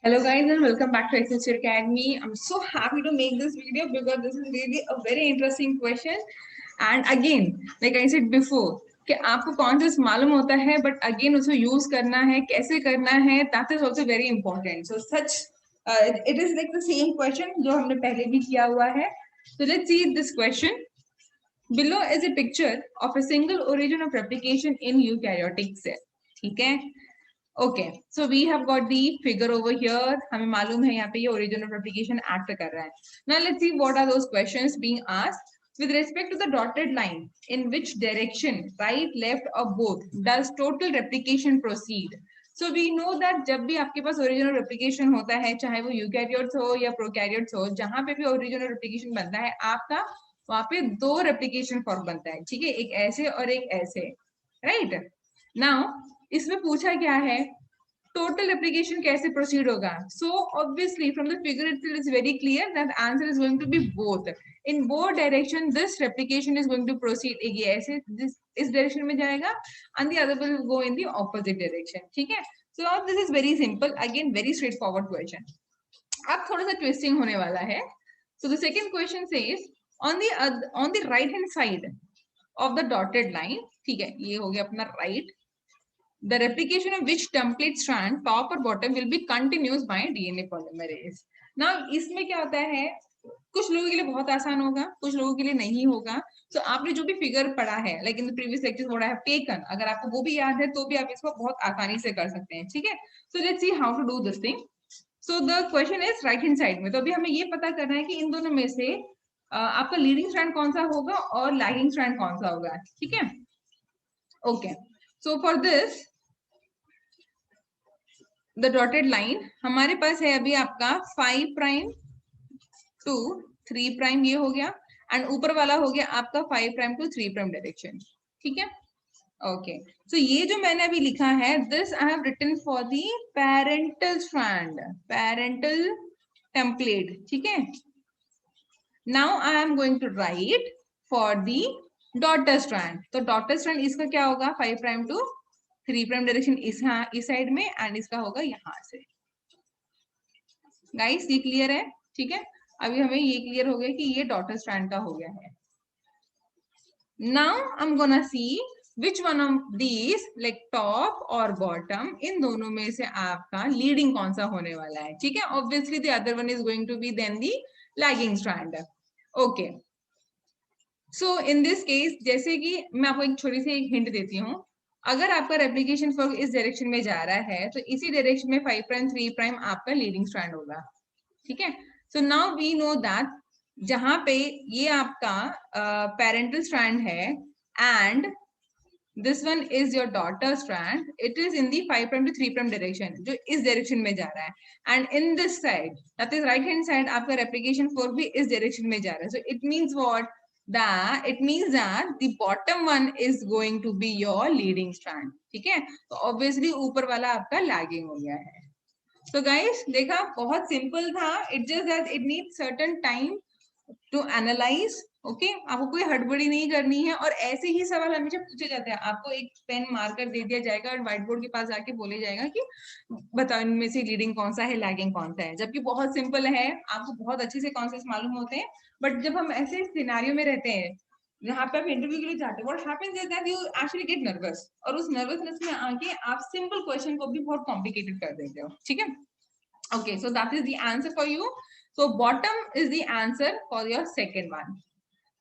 Hello guys and welcome back to Accenture Academy. I'm so happy to make this video because this is really a very interesting question. And again, like I said before, कि आपको concepts मालूम होता है, but again उसको use करना है, कैसे करना है, that is also very important. So it is like the same question जो हमने पहले भी किया हुआ है. So let's see this question. Below is a picture of a single origin of replication in eukaryotic cell. ठीक है? Okay, so we have got the figure over here. हमें मालूम है यहाँ पे ये origin of replication act कर रहा है. Now let's see what are those questions being asked. With respect to the dotted line, in which direction, right, left, or both, does total replication proceed? So we know that जब भी आपके पास origin of replication होता है, चाहे वो eukaryotes हो या prokaryotes हो, जहाँ पे भी origin of replication बनता है, आपका वहाँ पे दो replication form बनता है, ठीक है? एक ऐसे और एक ऐसे, right? Now इसमें पूछा क्या है टोटल एप्लीकेशन कैसे प्रोसीड होगा so obviously from the figure it is very clear that answer is going to be both in both direction this replication is going to proceed एक ये ऐसे इस डायरेक्शन में जाएगा and the other will go in the opposite direction ठीक है so this is very simple again very straight forward question अब थोड़ा सा ट्विस्टिंग होने वाला है so the second question says on the right hand side of the dotted line ठीक है ये हो गया अपना right the replication of which template strand top or bottom will be continuous by DNA polymerase. Now इसमें क्या होता है कुछ लोगों के लिए बहुत आसान होगा कुछ लोगों के लिए नहीं होगा तो आपने जो भी फिगर पढ़ा है like in the previous lecture what I have taken अगर आपको वो भी याद है तो भी आप इसको बहुत आसानी से कर सकते हैं ठीक है so let's see how to do this thing so the question is right hand side में तो अभी हमें ये पता करना है कि इन दोनों में से आपका लीडिंग स्ट्रैंड कौन सा होगा और लैगिंग स्ट्रैंड कौन सा होगा ठीक है okay so for this the dotted line हमारे पास है अभी आपका 5 प्राइम टू 3 प्राइम ये हो गया एंड ऊपर वाला हो गया आपका 5 प्राइम टू 3 प्राइम डायरेक्शन ठीक है ओके सो ये जो मैंने अभी लिखा है this I have written for the parental strand parental template ठीक है now I am going to write for the daughter strand तो डॉटर स्ट्रैंड इसका क्या होगा 5 प्राइम टू 3 प्राइम डायरेक्शन इस साइड में एंड इसका होगा यहां से गाइस ये क्लियर है ठीक है अभी हमें ये क्लियर हो गया कि ये डॉटर स्ट्रैंड का हो गया है now I am gonna see which one of these like top और बॉटम इन दोनों में से आपका लीडिंग कौन सा होने वाला है ठीक है obviously the other one is going to be then the lagging strand okay so in this case जैसे कि मैं आपको एक छोटी सी हिंट देती हूँ अगर आपका रेप्लिकेशन फोर्क इस डायरेक्शन में जा रहा है तो इसी डायरेक्शन में 5 प्राइम 3 प्राइम आपका लीडिंग स्ट्रैंड होगा ठीक है so now we know that जहां पे ये आपका पेरेंटल स्ट्रैंड है and this one is your daughter strand it is in the 5 prime to 3 prime direction जो इस डायरेक्शन में जा रहा है and in this side that is right hand side आपका रेप्लिकेशन फोर्क भी इस डायरेक्शन में जा रहा है so it means what that it means that the bottom one is going to be your leading strand ठीक है तो obviously ऊपर वाला आपका lagging हो गया है so guys देखा बहुत simple था it just that it needs certain time to analyze okay आपको कोई हड़बड़ी नहीं करनी है और ऐसे ही सवाल हमेशा पूछे जाते हैं आपको एक पेन मार्कर दे दिया जाएगा और व्हाइट बोर्ड के पास जाके बोले जाएगा कि बताओ इनमें से लीडिंग कौन सा है लैगिंग कौन सा है जबकि बहुत सिंपल है आपको बहुत अच्छे से कॉन्सेप्ट मालूम होते हैं बट जब हम ऐसे सिनेरियो में रहते हैं जहाँ पे आप इंटरव्यू के लिए जाते हैं what happens is that you actually get nervous और उस नर्वसनेस में आके आप सिंपल क्वेश्चन को भी बहुत कॉम्प्लिकेटेड कर देते हो ठीक है okay so that is the answer for you so bottom is the answer for your second one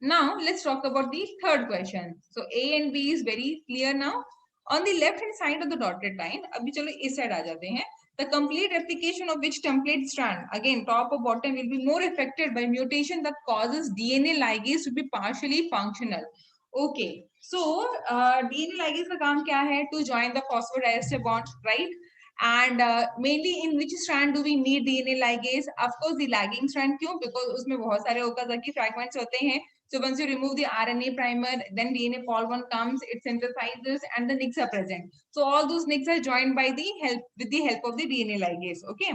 now let's talk about the third question so A and B is very clear now on the left hand side of the dotted line abhi chalo is side aa jate hain the complete replication of which template strand again top or bottom will be more affected by mutation that causes DNA ligase to be partially functional okay so DNA ligase ka kaam kya hai to join the phosphodiester bond right and mainly in which strand do we need DNA ligase of course the lagging strand क्यों because उसमें बहुत सारे Okazaki fragments होते हैं so once you remove the RNA primer then DNA pol 1 comes it synthesizes and the nicks are present so all those nicks are joined by the help with the help of the DNA ligase okay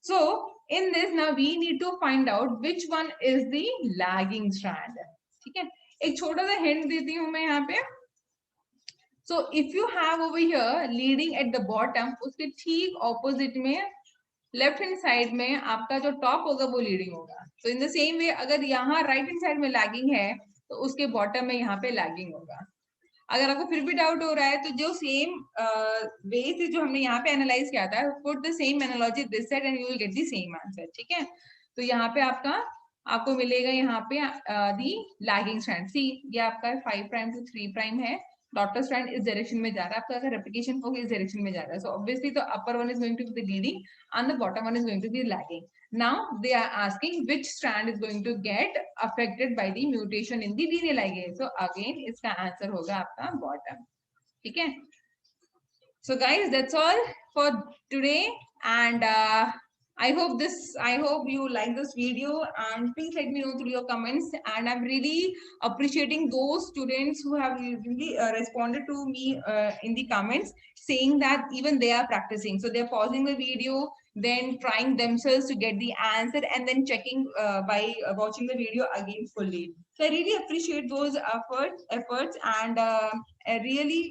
so in this now we need to find out which one is the lagging strand ठीक है एक छोटा सा hint देती हूँ मैं यहाँ पे So if you have over here leading at the bottom, उसके ठीक opposite में लेफ्ट हैंड साइड में आपका जो टॉप होगा वो लीडिंग होगा। तो इन द सेम वे अगर यहाँ राइट हैंड साइड में लैगिंग है तो उसके बॉटम में यहाँ पे लैगिंग होगा। अगर आपको फिर भी डाउट हो रहा है तो जो सेम वे से जो हमने यहाँ पे एनालाइज किया था, put the same analogy this side and you will get the same answer, ठीक है। तो यहाँ पे आपको मिलेगा यहाँ पे दी लैगिंग स्ट्रैंड, सी ये आपका 5 प्राइम टू 3 प्राइम है, डॉटर स्ट्रैंड इस डायरेक्शन में जा रहा है, आपका अगर रेप्लिकेशन होगा इस डायरेक्शन में जा रहा है, so obviously the upper one is going to be the leading and the bottom one is going to be lagging. Now they are asking which strand is going to get affected by the mutation in the DNA ligase. So again इसका answer होगा आपका bottom, ठीक है। So guys, that's all for today, and I hope you like this video, and please let me know through your comments. And I'm really appreciating those students who have really responded to me in the comments saying that even they are practicing, so they're pausing the video, then trying themselves to get the answer, and then checking by watching the video again fully. So I really appreciate those efforts, and I really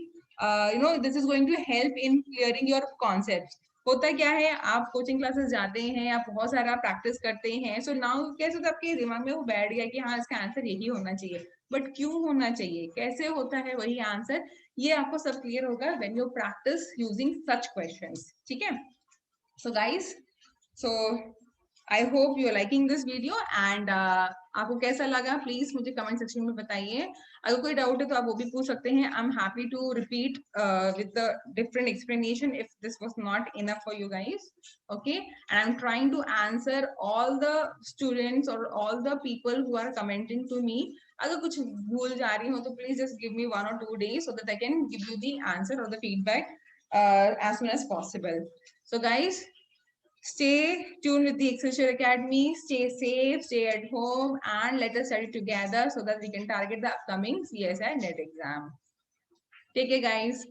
this is going to help in clearing your concepts. होता क्या है, आप coaching classes जाते हैं, आप बहुत सारा practice करते हैं, सो नाउ कैसे होता है आपके दिमाग में वो बैठ गया कि हाँ इसका आंसर यही होना चाहिए, बट क्यों होना चाहिए, कैसे होता है वही आंसर, ये आपको सब क्लियर होगा when you practice using such questions, ठीक है। So guys, so I hope you are liking this video, and आपको कैसा लगा प्लीज मुझे कमेंट सेक्शन में बताइए। अगर कोई डाउट है तो आप वो भी पूछ सकते हैं। I am happy to repeat with the different explanation if this was not enough for you guys, okay. And I am trying to answer all the students और all the people who are commenting to me. अगर कुछ भूल जा रही हो तो please just give me 1 or 2 days so that I can give you the answer or the feedback as soon as possible. So guys, stay tuned with the Excelsior Academy, stay safe, stay at home, and let us study together so that we can target the upcoming CSI NET exam. Take care, guys.